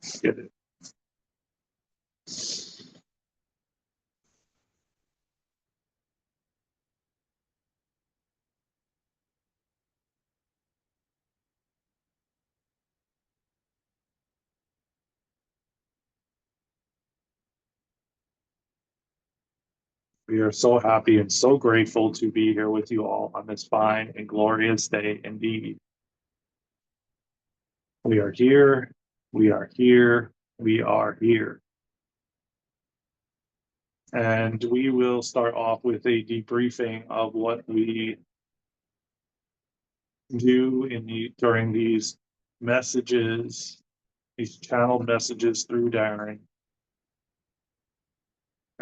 Get it. We are so happy and so grateful to be here with you all on this fine and glorious day indeed. We are here, we are here, we are here. And we will start off with a debriefing of what we do during these messages, these channeled messages through Daren.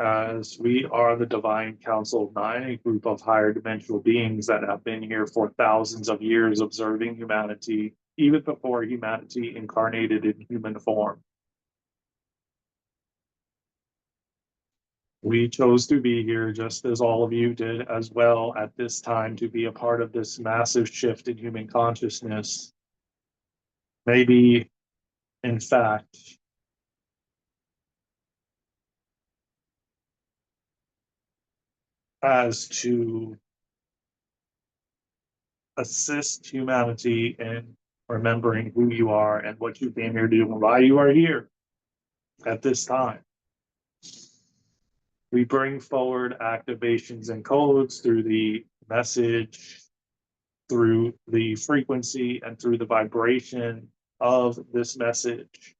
As we are the Divine Council of Nine, a group of higher dimensional beings that have been here for thousands of years observing humanity, even before humanity incarnated in human form. We chose to be here just as all of you did as well at this time to be a part of this massive shift in human consciousness. Maybe, in fact, as to assist humanity in remembering who you are and what you came here to do and why you are here at this time. We bring forward activations and codes through the message, through the frequency, and through the vibration of this message.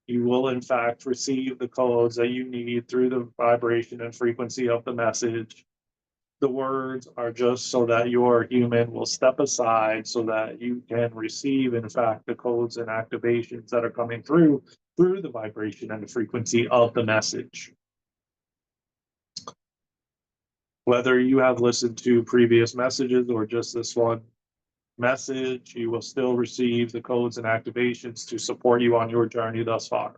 You will, in fact, receive the codes that you need through the vibration and frequency of the message. The words are just so that your human will step aside so that you can receive, in fact, the codes and activations that are coming through the vibration and the frequency of the message. Whether you have listened to previous messages or just this one message, you will still receive the codes and activations to support you on your journey thus far.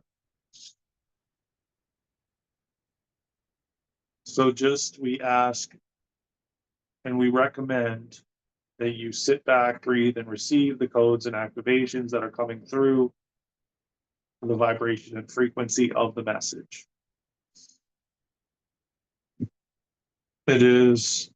So just we ask and we recommend that you sit back, breathe, and receive the codes and activations that are coming through the vibration and frequency of the message. It is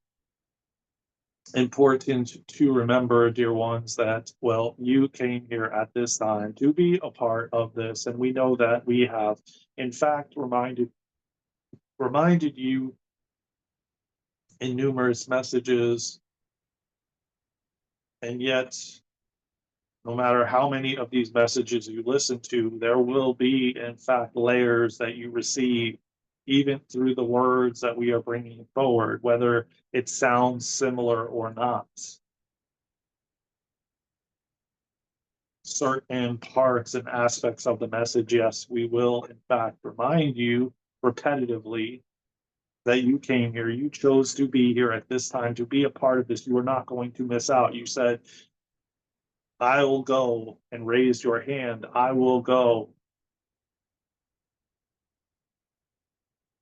important to remember, dear ones, that, well, you came here at this time to be a part of this, and we know that we have, in fact, reminded you in numerous messages, and yet, no matter how many of these messages you listen to, there will be, in fact, layers that you receive, even through the words that we are bringing forward, whether it sounds similar or not. Certain parts and aspects of the message, yes, we will, in fact, remind you repetitively that you came here, you chose to be here at this time, to be a part of this. You are not going to miss out. You said, I will go, and raise your hand. I will go.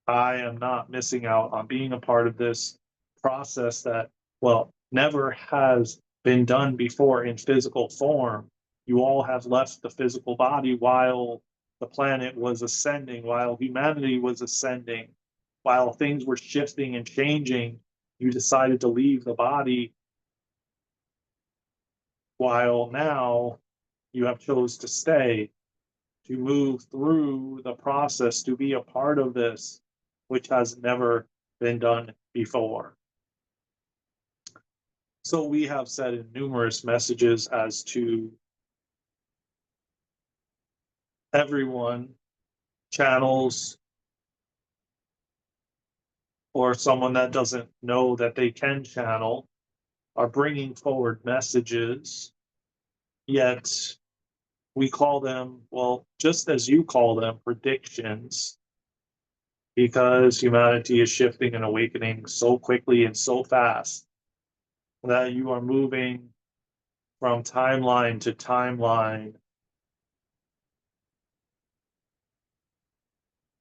I am not missing out on being a part of this process that, well, never has been done before in physical form. You all have left the physical body while the planet was ascending, while humanity was ascending, while things were shifting and changing. You decided to leave the body, while now you have chose to stay, to move through the process, to be a part of this, which has never been done before. So we have said in numerous messages as to everyone, channels, or someone that doesn't know that they can channel, are bringing forward messages, yet we call them, well, just as you call them, predictions, because humanity is shifting and awakening so quickly and so fast that you are moving from timeline to timeline.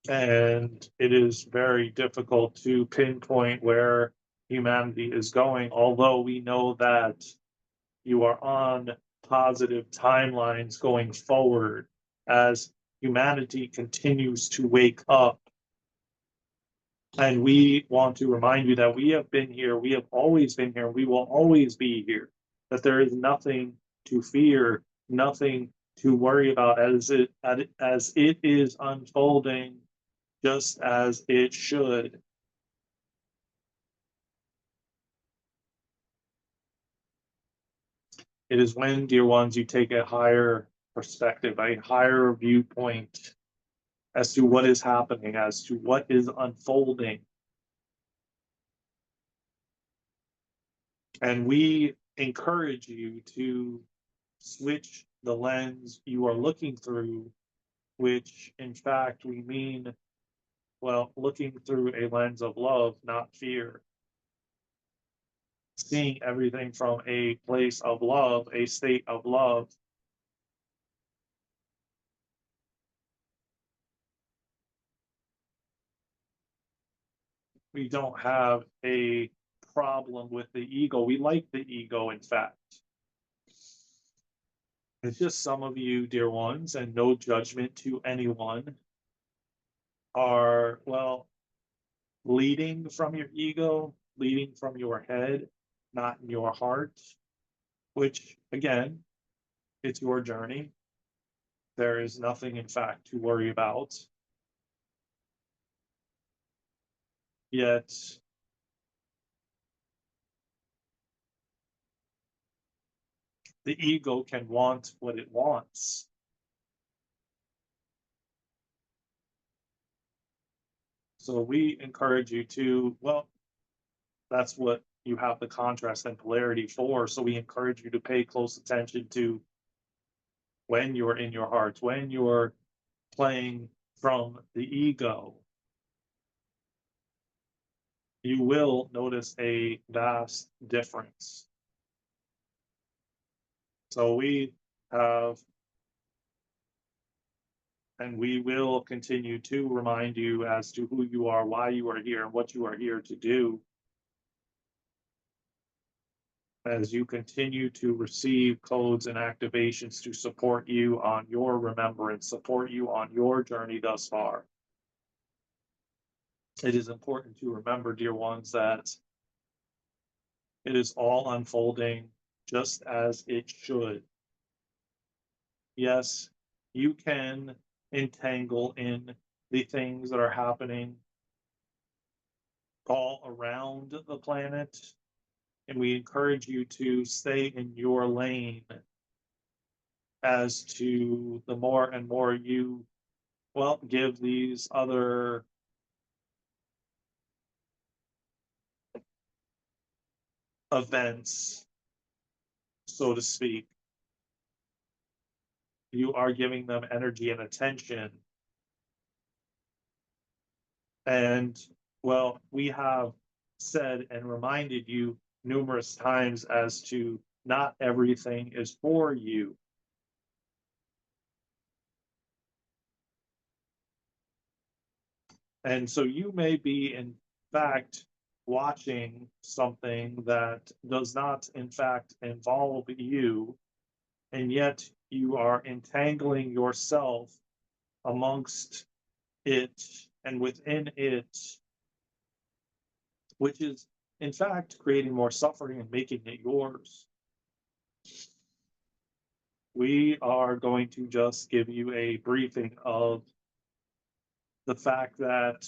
And it is very difficult to pinpoint where humanity is going, although we know that you are on positive timelines going forward. as humanity continues to wake up. And we want to remind you that we have been here, we have always been here, we will always be here, that there is nothing to fear, nothing to worry about as it is unfolding just as it should. It is when, dear ones, you take a higher perspective, a higher viewpoint as to what is happening, as to what is unfolding. And we encourage you to switch the lens you are looking through, which in fact we mean, well, looking through a lens of love, not fear. Seeing everything from a place of love, a state of love. We don't have a problem with the ego. We like the ego, in fact. It's just some of you, dear ones, and no judgment to anyone, are, well, leading from your ego, leading from your head, not in your heart, which, again, it's your journey. There is nothing, in fact, to worry about. Yet, the ego can want what it wants. So we encourage you to, well, that's what you have the contrast and polarity for. So we encourage you to pay close attention to when you're in your heart, when you're playing from the ego. You will notice a vast difference. So we have, and we will continue to remind you as to who you are, why you are here, and what you are here to do, as you continue to receive codes and activations to support you on your remembrance, support you on your journey thus far. It is important to remember, dear ones, that it is all unfolding just as it should. Yes, you can entangle in the things that are happening all around the planet, and we encourage you to stay in your lane as to the more and more you, well, give these other events, so to speak, you are giving them energy and attention. And, well, we have said and reminded you numerous times as to not everything is for you. And so you may be, in fact, watching something that does not, in fact, involve you, and yet you are entangling yourself amongst it and within it, which is, in fact, creating more suffering and making it yours. We are going to just give you a briefing of the fact that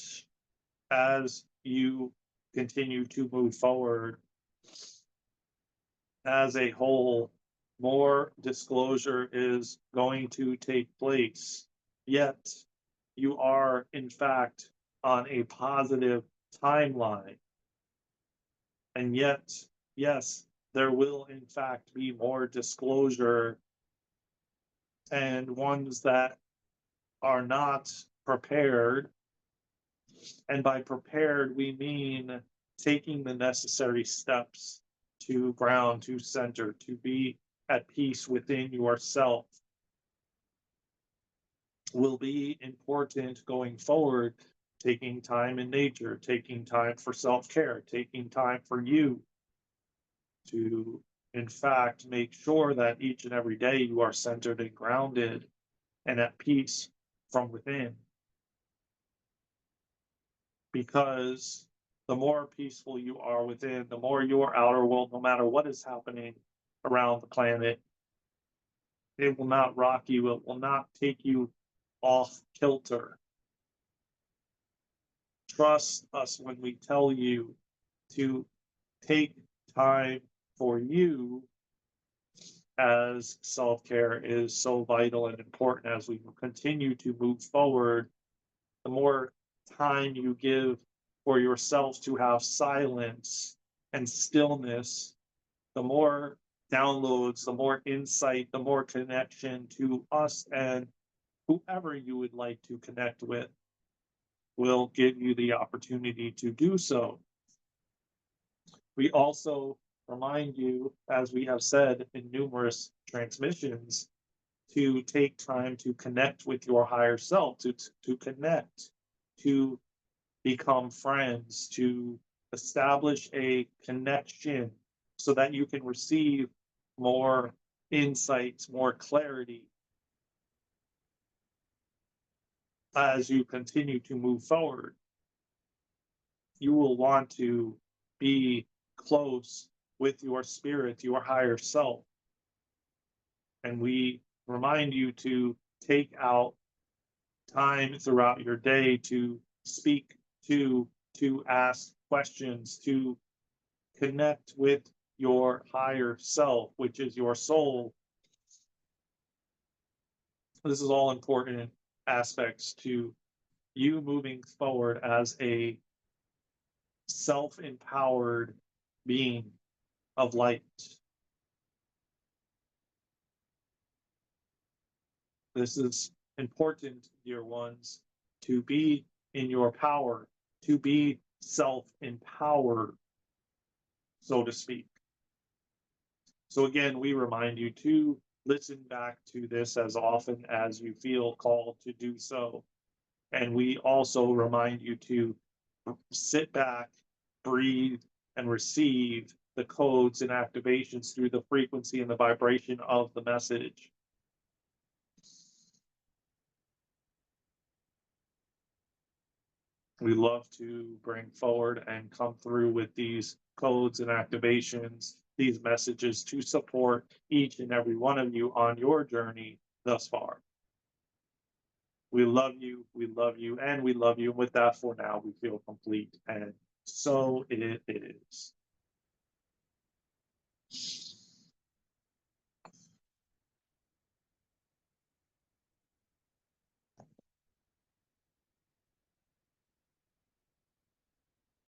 as you continue to move forward as a whole, more disclosure is going to take place. Yet, you are, in fact, on a positive timeline. And yet, yes, there will, in fact, be more disclosure, and ones that are not prepared. And by prepared, we mean taking the necessary steps to ground, to center, to be at peace within yourself, will be important going forward. Taking time in nature, taking time for self-care, taking time for you to, in fact, make sure that each and every day you are centered and grounded, and at peace from within. Because the more peaceful you are within, the more your outer world, no matter what is happening around the planet, it will not rock you, it will not take you off kilter. Trust us when we tell you to take time for you, as self-care is so vital and important as we continue to move forward. The more time you give for yourself to have silence and stillness, the more downloads, the more insight, the more connection to us and whoever you would like to connect with will give you the opportunity to do so. We also remind you, as we have said in numerous transmissions, to take time to connect with your higher self, to connect, to become friends, to establish a connection so that you can receive more insights, more clarity as you continue to move forward. You will want to be close with your spirit, your higher self. And we remind you to take out time throughout your day to speak to ask questions, to connect with your higher self, which is your soul. This is all important aspects to you moving forward as a self-empowered being of light. This is important, dear ones, to be in your power, to be self-empowered, so to speak. So again, we remind you to listen back to this as often as you feel called to do so. And we also remind you to sit back, breathe, and receive the codes and activations through the frequency and the vibration of the message. We love to bring forward and come through with these codes and activations, these messages to support each and every one of you on your journey thus far. We love you, and we love you. And with that, for now, we feel complete. And so it is.